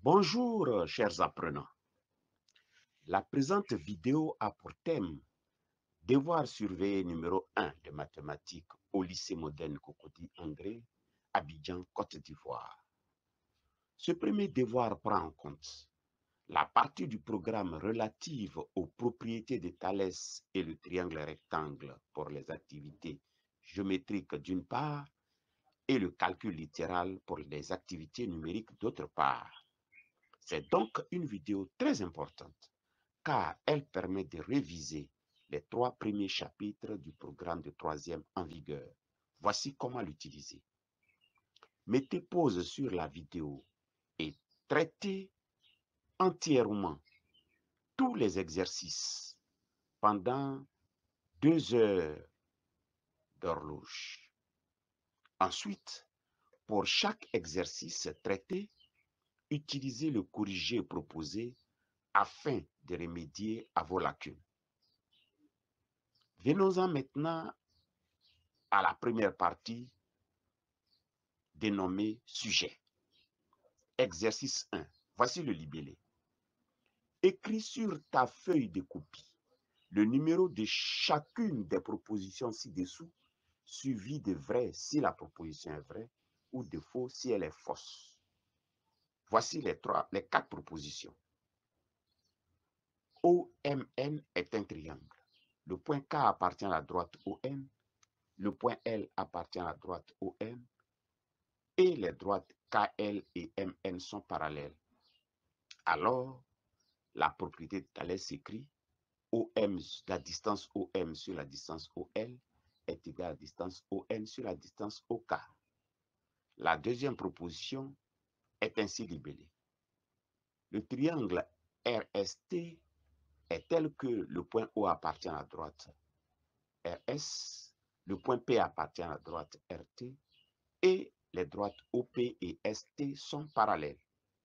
Bonjour, chers apprenants. La présente vidéo a pour thème devoir surveiller numéro 1 de mathématiques au lycée moderne Cocody André, Abidjan, Côte d'Ivoire. Ce premier devoir prend en compte la partie du programme relative aux propriétés de Thalès et le triangle rectangle pour les activités géométriques d'une part et le calcul littéral pour les activités numériques d'autre part. C'est donc une vidéo très importante car elle permet de réviser les 3 premiers chapitres du programme de troisième en vigueur. Voici comment l'utiliser. Mettez pause sur la vidéo et traitez entièrement tous les exercices pendant 2 heures d'horloge. Ensuite, pour chaque exercice traité, utilisez le corrigé proposé afin de remédier à vos lacunes. Venons-en maintenant à la première partie dénommée sujet. Exercice 1. Voici le libellé. Écris sur ta feuille de copie le numéro de chacune des propositions ci-dessous, suivi de vrai si la proposition est vraie ou de faux si elle est fausse. Voici les 4 propositions. OMN est un triangle. Le point K appartient à la droite ON, le point L appartient à la droite OM, et les droites KL et MN sont parallèles. Alors, la propriété de Thalès s'écrit OM, la distance OM sur la distance OL est égale à la distance ON sur la distance OK. La deuxième proposition est ainsi libellée. Le triangle RST est tel que le point O appartient à la droite RS, le point P appartient à la droite RT et les droites OP et ST sont parallèles.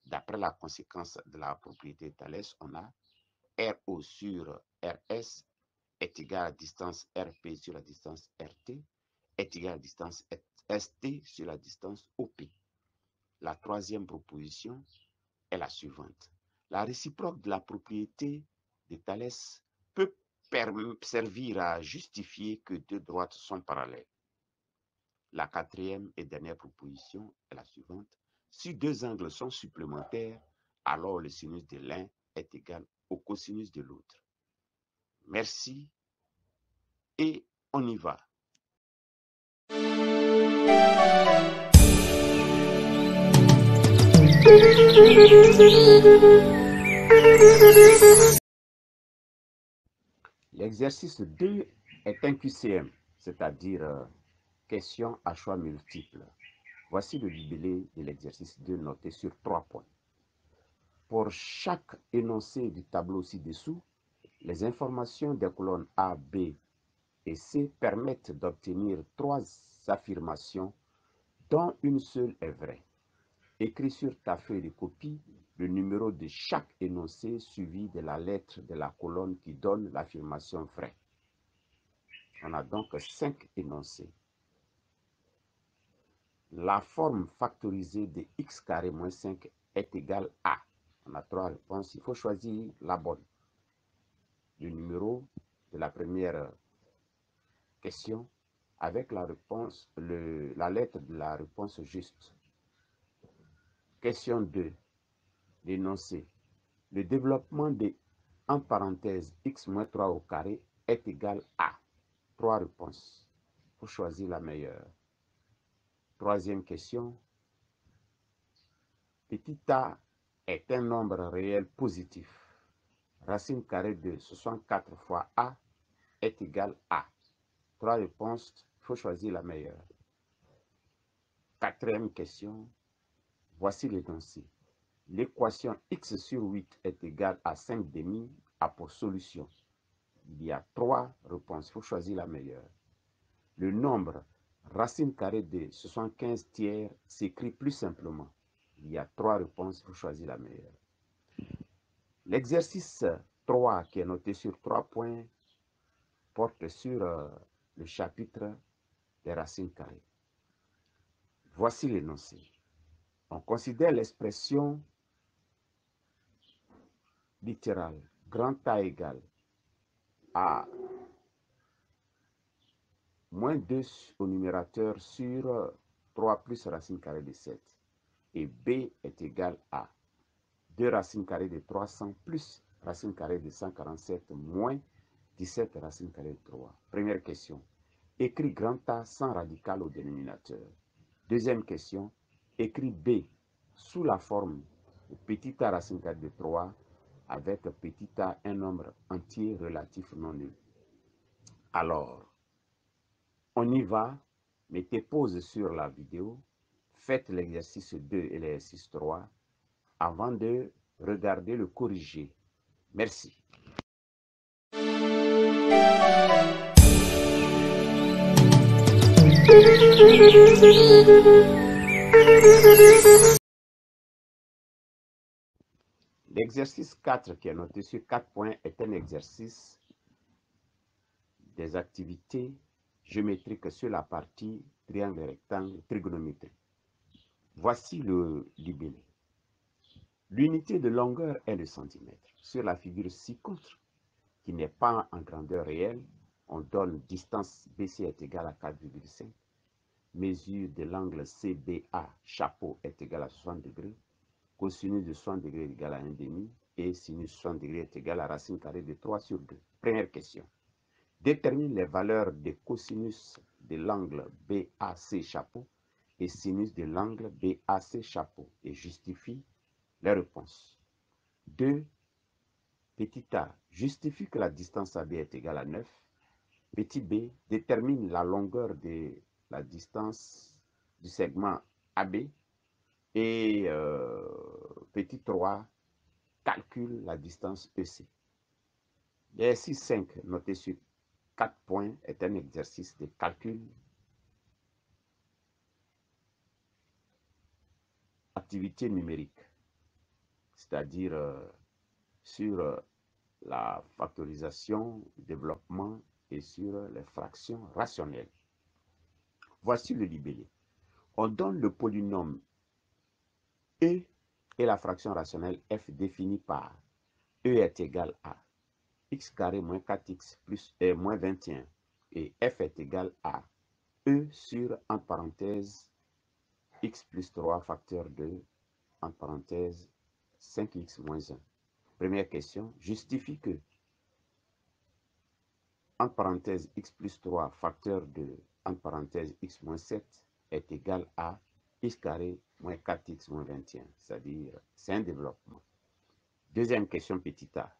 D'après la conséquence de la propriété de Thalès, on a RO sur RS est égal à la distance RP sur la distance RT est égal à la distance ST sur la distance OP. La troisième proposition est la suivante. La réciproque de la propriété de Thalès peut servir à justifier que deux droites sont parallèles. La quatrième et dernière proposition est la suivante. Si deux angles sont supplémentaires, alors le sinus de l'un est égal au cosinus de l'autre. Merci et on y va. L'exercice 2 est un QCM, c'est-à-dire question à choix multiples. Voici le libellé de l'exercice 2 noté sur 3 points. Pour chaque énoncé du tableau ci-dessous, les informations des colonnes A, B et C permettent d'obtenir 3 affirmations dont une seule est vraie. Écris sur ta feuille de copie le numéro de chaque énoncé suivi de la lettre de la colonne qui donne l'affirmation vraie. On a donc 5 énoncés. La forme factorisée de x carré moins 5 est égale à. On a 3 réponses. Il faut choisir la bonne. Le numéro de la première question avec la réponse, la lettre de la réponse juste. Question 2. L'énoncé. Le développement de, entre parenthèses, x moins 3 au carré est égal à. 3 réponses. Il faut choisir la meilleure. Troisième question. Petit a est un nombre réel positif. Racine carrée de 64 fois a est égal à. 3 réponses. Il faut choisir la meilleure. Quatrième question. Voici l'énoncé. L'équation x sur 8 est égale à 5 demi a pour solution. Il y a 3 réponses. Il faut choisir la meilleure. Le nombre racine carrée de 75 tiers s'écrit plus simplement. Il y a 3 réponses. Il faut choisir la meilleure. L'exercice 3 qui est noté sur 3 points porte sur le chapitre des racines carrées. Voici l'énoncé. On considère l'expression littéral, grand A égale à moins 2 au numérateur sur 3 plus racine carrée de 7. Et B est égal à 2 racines carrées de 300 plus racine carrée de 147 moins 17 racine carrée de 3. Première question. Écris grand A sans radical au dénominateur. Deuxième question. Écris B sous la forme de petit a racine carrée de 3 avec petit a un nombre entier relatif non nul. Alors, on y va. Mettez pause sur la vidéo. Faites l'exercice 2 et l'exercice 3 avant de regarder le corrigé. Merci. L'exercice 4 qui est noté sur 4 points est un exercice des activités géométriques sur la partie triangle rectangle trigonométrie. Voici le libellé. L'unité de longueur est le centimètre. Sur la figure ci-contre, qui n'est pas en grandeur réelle, on donne distance BC est égale à 4,5. Mesure de l'angle CBA, chapeau, est égal à 60 degrés. Cosinus de 60 degrés est égal à 1,5 et sinus 60 degrés est égal à racine carrée de 3 sur 2. Première question. Détermine les valeurs de cosinus de l'angle BAC chapeau et sinus de l'angle BAC chapeau et justifie les réponses. 2. Petit a, justifie que la distance AB est égale à 9. Petit b, détermine la longueur de la distance du segment AB. Et petit 3, calcule la distance EC. L'exercice 5, noté sur 4 points, est un exercice de calcul. Activité numérique, c'est-à-dire sur la factorisation, développement et sur les fractions rationnelles. Voici le libellé. On donne le polynôme E et la fraction rationnelle f définie par E est égal à x carré moins 4x plus moins 21 et f est égal à E sur, entre parenthèses, x plus 3 facteur de, entre parenthèses, 5x moins 1. Première question, justifie que, entre parenthèses, x plus 3 facteur de, entre parenthèses, x moins 7 est égal à x carré moins 4x moins 21, c'est-à-dire, c'est un développement. Deuxième question, petit a.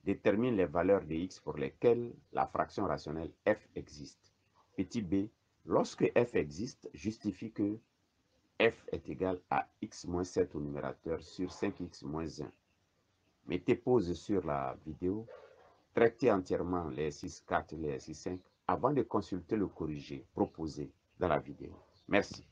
Détermine les valeurs de x pour lesquelles la fraction rationnelle f existe. Petit b, lorsque f existe, justifie que f est égal à x moins 7 au numérateur sur 5x moins 1. Mettez pause sur la vidéo, traitez entièrement les 6.4 et les 6.5 avant de consulter le corrigé proposé dans la vidéo. Merci.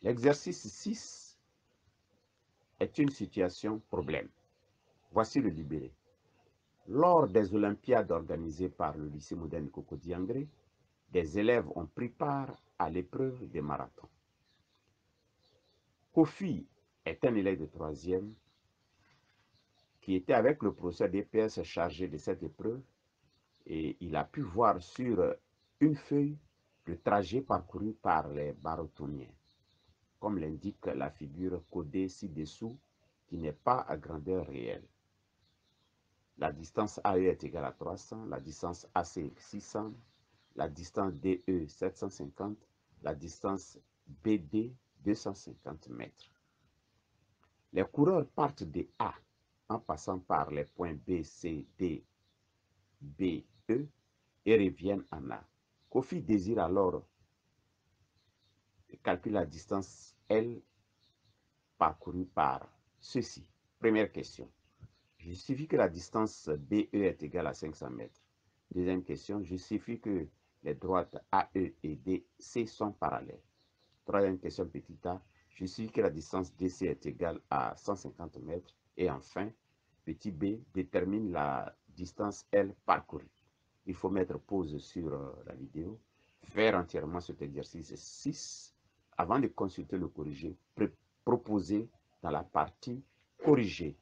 L'exercice 6 est une situation problème. Voici le libellé. Lors des Olympiades organisées par le lycée moderne Cocody-André, des élèves ont pris part à l'épreuve des marathons. Kofi est un élève de 3e qui était avec le professeur d'EPS chargé de cette épreuve et il a pu voir sur une feuille le trajet parcouru par les marathoniens, comme l'indique la figure codée ci-dessous qui n'est pas à grandeur réelle. La distance AE est égale à 300, la distance AC 600, la distance DE 750, la distance BD 250 mètres. Les coureurs partent de A en passant par les points B, C, D, B, E et reviennent en A. Kofi désire alors calculer la distance L parcourue par ceci. Première question. Justifie que la distance BE est égale à 500 mètres. Deuxième question. Justifie que les droites AE et DC sont parallèles. Troisième question, petit a. Justifie que la distance DC est égale à 150 mètres. Et enfin, petit b, détermine la distance L parcourue. Il faut mettre pause sur la vidéo, faire entièrement cet exercice 6 avant de consulter le corrigé proposé dans la partie corrigée.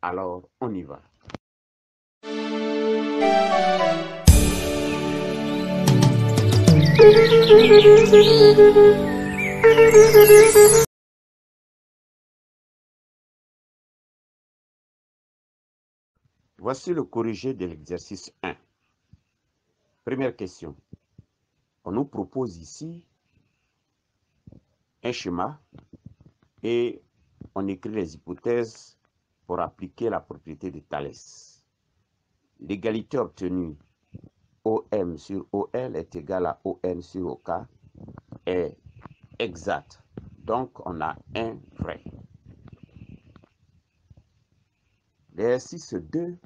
Alors, on y va. Voici le corrigé de l'exercice 1. Première question. On nous propose ici un schéma et on écrit les hypothèses pour appliquer la propriété de Thalès. L'égalité obtenue OM sur OL est égale à ON sur OK est exacte. Donc, on a un vrai. L'exercice 2,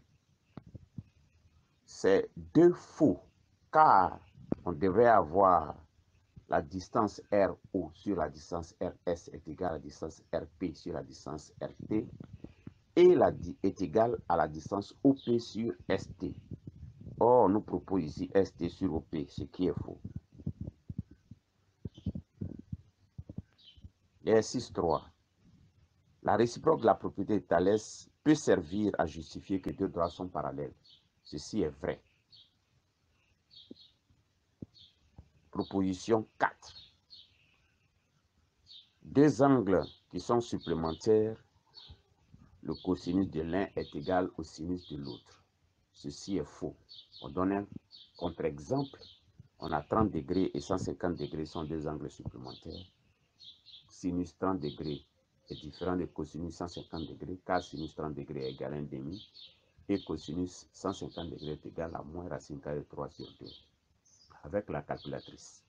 c'est 2 faux, car on devrait avoir la distance RO sur la distance RS est égale à la distance RP sur la distance RT et est égale à la distance OP sur ST. Or, on nous propose ici ST sur OP, ce qui est faux. L'exercice 3. La réciproque de la propriété de Thalès peut servir à justifier que deux droits sont parallèles. Ceci est vrai. Proposition 4. Deux angles qui sont supplémentaires, le cosinus de l'un est égal au sinus de l'autre. Ceci est faux. On donne un contre-exemple. On a 30 degrés et 150 degrés sont deux angles supplémentaires. Sinus 30 degrés est différent de cosinus 150 degrés, car sinus 30 degrés est égal à 1,5 et cosinus 150 degrés est égal à moins racine carrée de 3 sur 2 avec la calculatrice.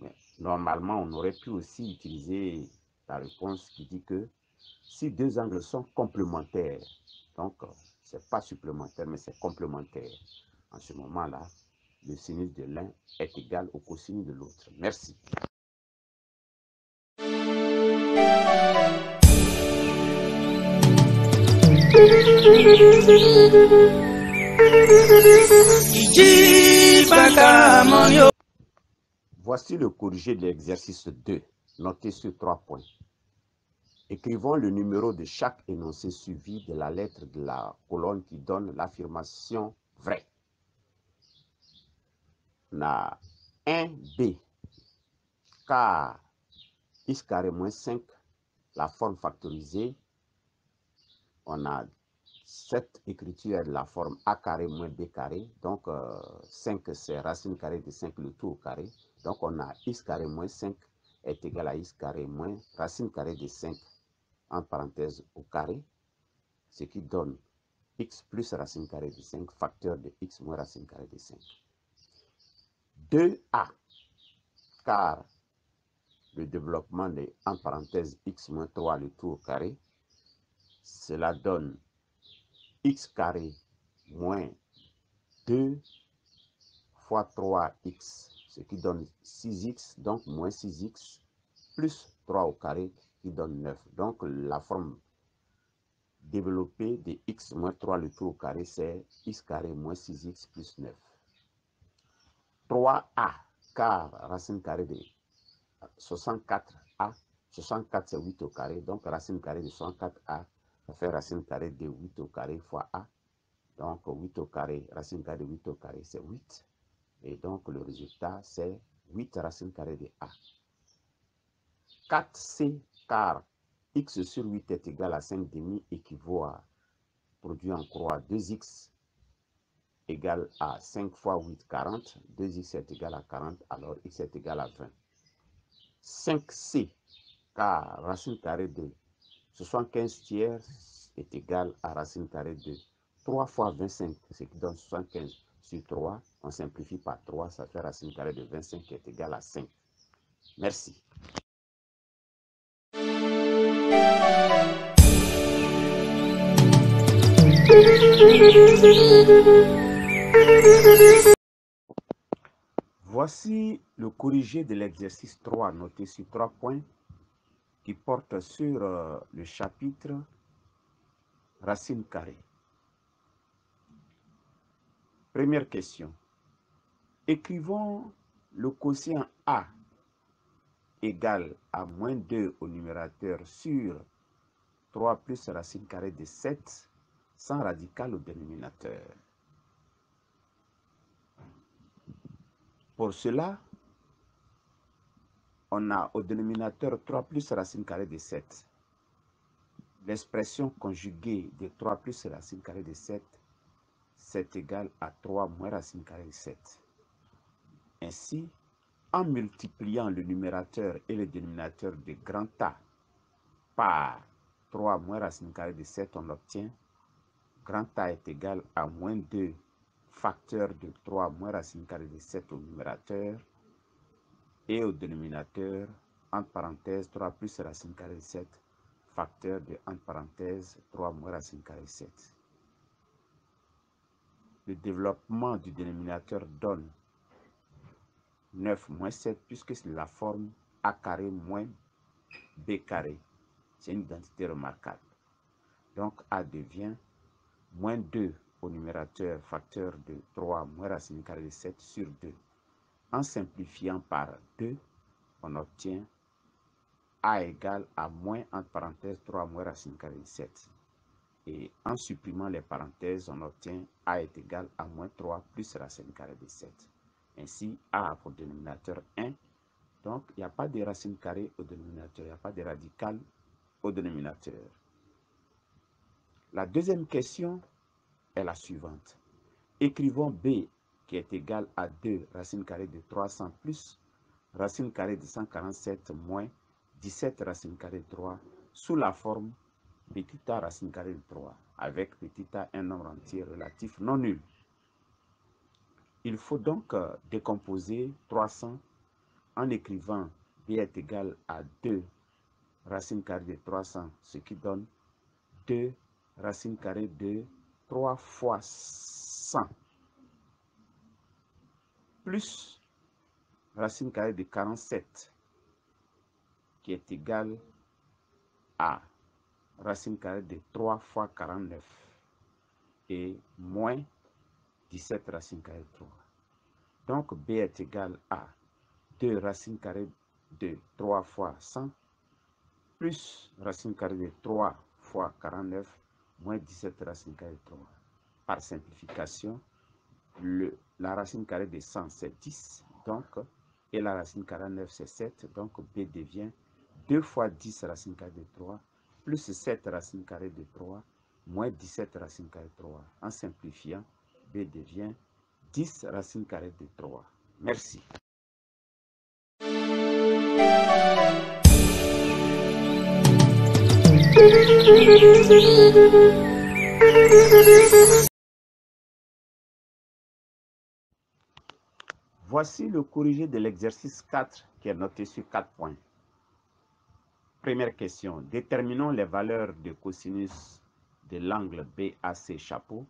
Mais normalement, on aurait pu aussi utiliser la réponse qui dit que si deux angles sont complémentaires, donc ce n'est pas supplémentaire, mais c'est complémentaire, en ce moment-là, le sinus de l'un est égal au cosinus de l'autre. Merci. Voici le corrigé de l'exercice 2, noté sur 3 points. Écrivons le numéro de chaque énoncé suivi de la lettre de la colonne qui donne l'affirmation vraie. On a 1B, car x carré moins 5, la forme factorisée. On a cette écriture de la forme a carré moins b carré. Donc, 5, c'est racine carrée de 5, le tout au carré. Donc, on a x carré moins 5 est égal à x carré moins racine carrée de 5, en parenthèse au carré, ce qui donne x plus racine carrée de 5, facteur de x moins racine carrée de 5. 2a, car le développement de, en parenthèse, x moins 3, le tout au carré, cela donne x carré moins 2 fois 3x, ce qui donne 6x, donc moins 6x, plus 3 au carré, qui donne 9. Donc, la forme développée de x moins 3, le tout au carré, c'est x carré moins 6x plus 9. 3a, car racine carrée de 64a, 64 c'est 8 au carré, donc racine carrée de 64a, ça fait racine carrée de 8 au carré fois a. Donc 8 au carré, racine carrée de 8 au carré, c'est 8. Et donc le résultat, c'est 8 racine carrée de a. 4c, car x sur 8 est égal à 5 demi, équivaut à, produit en croix, 2x égale à 5 fois 8, 40. 2x est égal à 40, alors x est égal à 20. 5c, car racine carrée de 75 tiers est égal à racine carrée de 3 fois 25, ce qui donne 75 sur 3. On simplifie par 3, ça fait racine carrée de 25 qui est égal à 5. Merci. Voici le corrigé de l'exercice 3, noté sur 3 points, qui porte sur le chapitre racine carrée. Première question. Écrivons le quotient A égale à moins 2 au numérateur sur 3 plus racine carrée de 7 sans radical au dénominateur. Pour cela, on a au dénominateur 3 plus racine carrée de 7. L'expression conjuguée de 3 plus racine carrée de 7, c'est égal à 3 moins racine carrée de 7. Ainsi, en multipliant le numérateur et le dénominateur de grand A par 3 moins racine carrée de 7, on obtient grand A est égal à moins 2 facteur de 3 moins racine carrée de 7 au numérateur et au dénominateur, entre parenthèses, 3 plus racine carrée de 7, facteur de, entre parenthèses, 3 moins racine carrée de 7. Le développement du dénominateur donne 9 moins 7 puisque c'est la forme A carré moins B carré. C'est une identité remarquable. Donc A devient moins 2 au numérateur, facteur de 3 moins racine carrée de 7 sur 2. En simplifiant par 2, on obtient A égale à moins, entre parenthèses, 3 moins racine carrée de 7. Et en supprimant les parenthèses, on obtient A est égal à moins 3 plus racine carrée de 7. Ainsi, A a pour dénominateur 1. Donc, il n'y a pas de racine carrée au dénominateur, il n'y a pas de radical au dénominateur. La deuxième question est la suivante. Écrivons B qui est égal à 2 racine carrée de 300 plus racine carrée de 147 moins 17 racine carrée de 3 sous la forme petit a racine carrée de 3 avec petit a un nombre entier relatif non nul. Il faut donc décomposer 300 en écrivant B est égal à 2 racine carrée de 300, ce qui donne 2 racine carrée de 3 fois 100 plus racine carrée de 47 qui est égal à racine carrée de 3 fois 49 et moins 17 racine carrée de 3. Donc B est égal à 2 racine carrée de 3 fois 100 plus racine carrée de 3 fois 49 moins 17 racine carrée de 3. Par simplification, la racine carrée de 100 c'est 10 donc, et la racine carrée de 9 c'est 7. Donc B devient 2 fois 10 racine carrée de 3 plus 7 racine carrée de 3 moins 17 racine carrée de 3. En simplifiant, B devient 10 racine carrée de 3. Merci. Voici le corrigé de l'exercice 4 qui est noté sur 4 points. Première question. Déterminons les valeurs de cosinus de l'angle BAC chapeau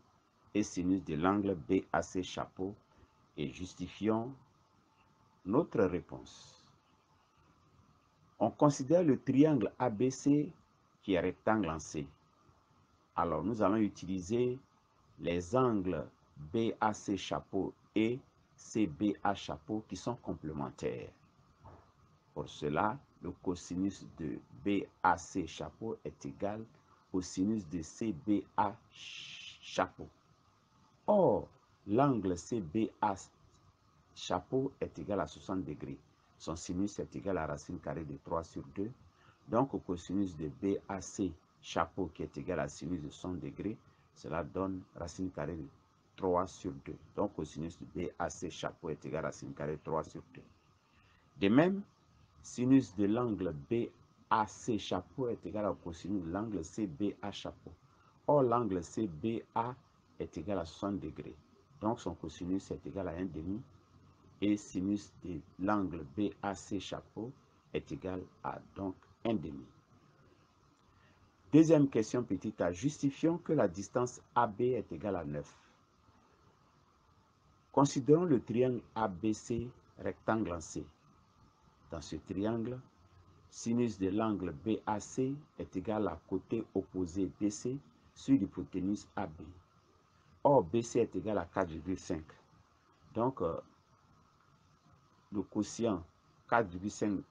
et sinus de l'angle BAC chapeau et justifions notre réponse. On considère le triangle ABC qui est rectangle en C. Alors, nous allons utiliser les angles BAC chapeau et CBA chapeau qui sont complémentaires. Pour cela, le cosinus de BAC chapeau est égal au sinus de CBA chapeau. Or, l'angle CBA chapeau est égal à 60 degrés. Son sinus est égal à racine carrée de 3 sur 2. Donc, au cosinus de BAC chapeau qui est égal à sinus de 100 degrés, cela donne racine carrée de 3 sur 2. Donc, cosinus de BAC chapeau est égal à racine carrée de 3 sur 2. De même, sinus de l'angle BAC chapeau est égal au cosinus de l'angle CBA chapeau. Or, l'angle CBA est égal à 60 degrés. Donc, son cosinus est égal à 1,5 et sinus de l'angle BAC chapeau est égal à donc 1,5. Deuxième question petit a. Justifions que la distance AB est égale à 9. Considérons le triangle ABC rectangle en C. Dans ce triangle, sinus de l'angle BAC est égal à côté opposé BC sur l'hypoténuse AB. Or, BC est égal à 4,5. Donc, le quotient 4,5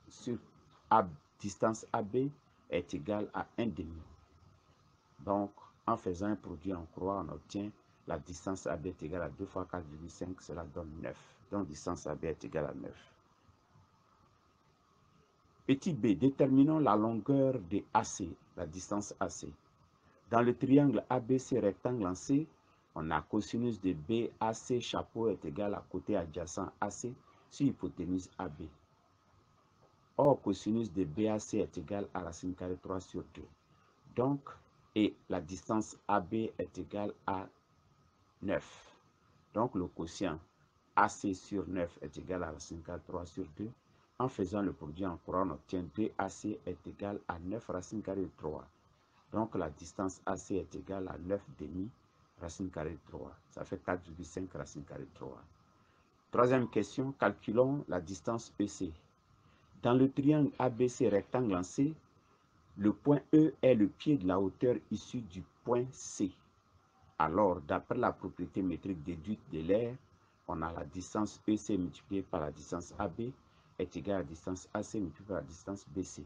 sur distance AB est égal à 1,5. Donc, en faisant un produit en croix, on obtient la distance AB est égale à 2 fois 4,5, cela donne 9. Donc, distance AB est égale à 9. Petit b, déterminons la longueur de AC, la distance AC. Dans le triangle ABC rectangle en C, on a cosinus de BAC chapeau est égal à côté adjacent AC sur hypoténuse AB. Or, cosinus de BAC est égal à racine carrée 3 sur 2. Donc, et la distance AB est égale à 9. Donc, le quotient AC sur 9 est égal à racine carrée 3 sur 2. En faisant le produit en croix, on obtient 2AC est égal à 9 racine carrée de 3. Donc, la distance AC est égale à 9 demi racine carrée de 3. Ça fait 4,5 racine carrée de 3. Troisième question, calculons la distance EC. Dans le triangle ABC rectangle en C, le point E est le pied de la hauteur issue du point C. Alors, d'après la propriété métrique déduite de l'air, on a la distance EC multipliée par la distance AB est égale à la distance AC multipliée par la distance BC.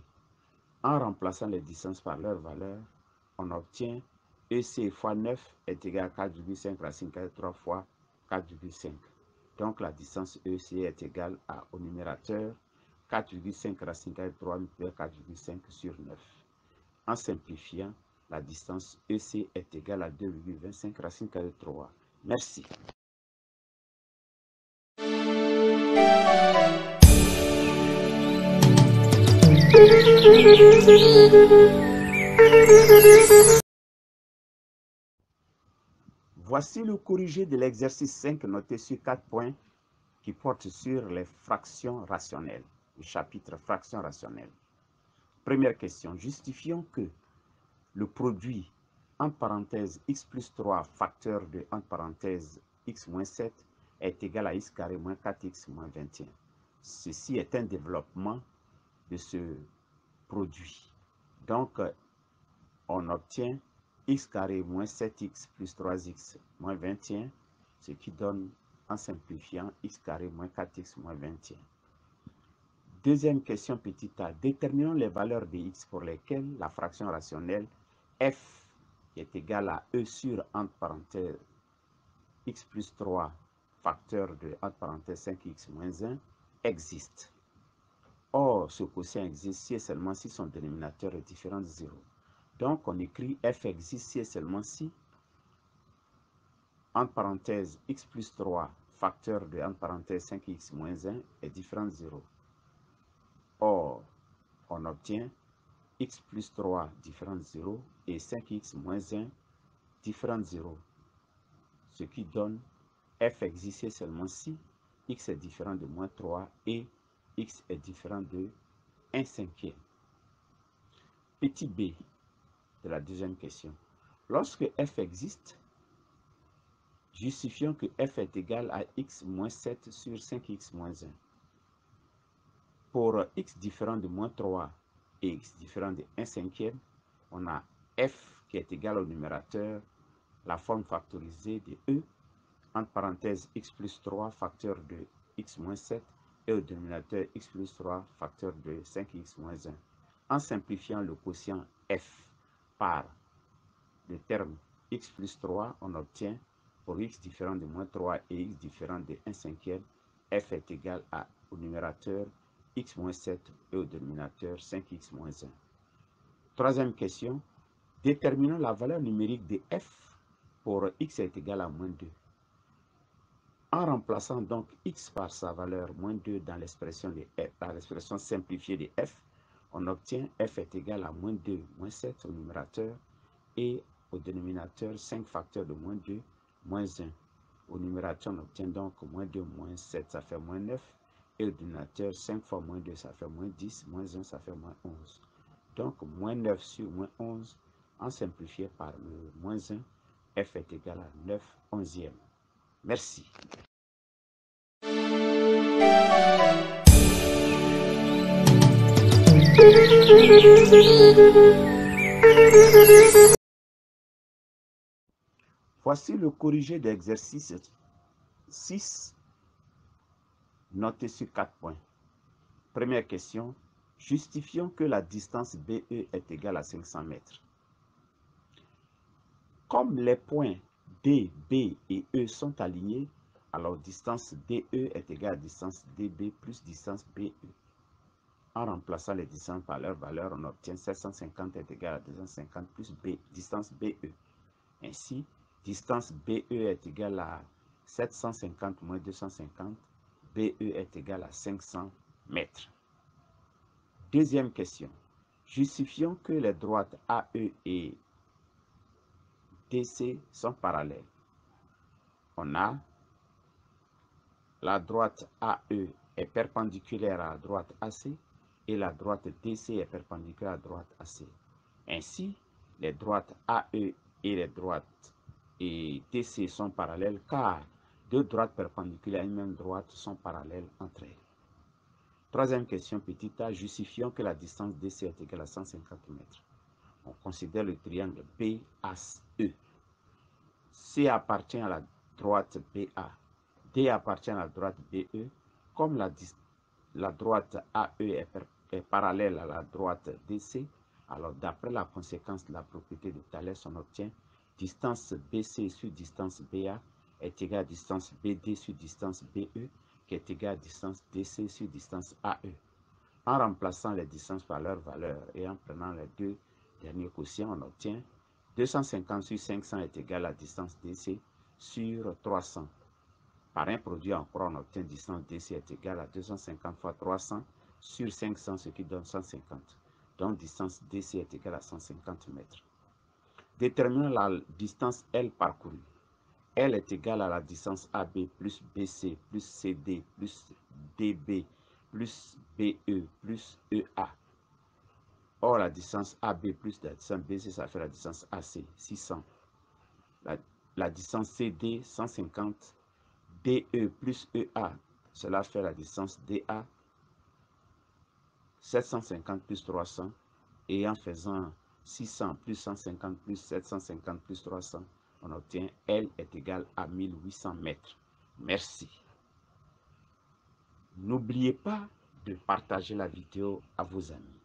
En remplaçant les distances par leur valeur, on obtient EC fois 9 est égal à 4,5 racine carrée 3 fois 4,5. Donc la distance EC est égale à, au numérateur, 4,5 racine carrée 3 multiplié par 4,5 sur 9. En simplifiant, la distance EC est égale à 2,25 racine carrée 3. Merci. Voici le corrigé de l'exercice 5 noté sur 4 points qui porte sur les fractions rationnelles, le chapitre fractions rationnelles. Première question, justifions que le produit entre parenthèses x plus 3 facteur de entre parenthèses x moins 7 est égal à x carré moins 4x moins 21. Ceci est un développement de ce produit. Donc, on obtient x carré moins 7x plus 3x moins 21, ce qui donne, en simplifiant, x carré moins 4x moins 21. Deuxième question petit a, déterminons les valeurs de x pour lesquelles la fraction rationnelle f est égale à e sur entre parenthèses x plus 3 facteur de entre parenthèses 5x moins 1 existe. Or, ce quotient existe si et seulement si son dénominateur est différent de 0. Donc, on écrit f existe si et seulement si, entre parenthèses x plus 3 facteur de entre parenthèses 5x moins 1 est différent de 0. Or, on obtient x plus 3 différent de 0 et 5x moins 1 différent de 0. Ce qui donne f existe seulement si x est différent de moins 3 et x est différent de 1/5. Petit b de la deuxième question. Lorsque f existe, justifions que f est égal à x moins 7 sur 5x moins 1. Pour x différent de moins 3 et x différent de 1/5, on a f qui est égal au numérateur, la forme factorisée de e, entre parenthèses x plus 3 facteur de x moins 7 et au dénominateur x plus 3 facteur de 5x moins 1. En simplifiant le quotient f par le terme x plus 3, on obtient pour x différent de moins 3 et x différent de 1/5, f est égal à, au numérateur, x moins 7 et au dénominateur 5x moins 1. Troisième question, déterminons la valeur numérique de f pour x est égal à moins 2. En remplaçant donc x par sa valeur moins 2 dans l'expression simplifiée de f, on obtient f est égal à moins 2 moins 7 au numérateur et au dénominateur 5 facteurs de moins 2 moins 1. Au numérateur, on obtient donc moins 2 moins 7, ça fait moins 9. Et au dénominateur, 5 fois moins 2, ça fait moins 10, moins 1, ça fait moins 11. Donc, moins 9 sur moins 11, en simplifié par le moins 1, f est égal à 9 onzièmes. Merci. Voici le corrigé d'exercice 6, noté sur 4 points. Première question, justifions que la distance BE est égale à 500 mètres. Comme les points D, B et E sont alignés, alors distance DE est égale à distance DB plus distance BE. En remplaçant les distances par leur valeur, on obtient 750 est égal à 250 plus B, distance BE. Ainsi, distance BE est égale à 750 moins 250, BE est égal à 500 mètres. Deuxième question. Justifions que les droites AE et DC sont parallèles. On a la droite AE est perpendiculaire à la droite AC et la droite DC est perpendiculaire à la droite AC. Ainsi, les droites AE et les droites DC sont parallèles car deux droites perpendiculaires à une même droite sont parallèles entre elles. Troisième question, petit a, justifions que la distance DC est égale à 150 mètres. On considère le triangle BACE. C appartient à la droite BA. D appartient à la droite BE. Comme la droite AE est parallèle à la droite DC, alors d'après la conséquence de la propriété de Thalès, on obtient distance BC sur distance BA est égale à distance BD sur distance BE qui est égale à distance DC sur distance AE. En remplaçant les distances par leur valeur et en prenant les deux derniers quotients, on obtient 250 sur 500 est égal à distance DC sur 300. Par un produit en croix, on obtient distance DC est égale à 250 fois 300 sur 500, ce qui donne 150. Donc, distance DC est égale à 150 mètres. Déterminons la distance L parcourue. L est égale à la distance AB plus BC plus CD plus DB plus BE plus EA. Or, la distance AB plus la distance BC, ça fait la distance AC, 600. La distance CD, 150. DE plus EA, cela fait la distance DA, 750 plus 300. Et en faisant 600 plus 150 plus 750 plus 300, on obtient L est égal à 1800 mètres. Merci. N'oubliez pas de partager la vidéo à vos amis.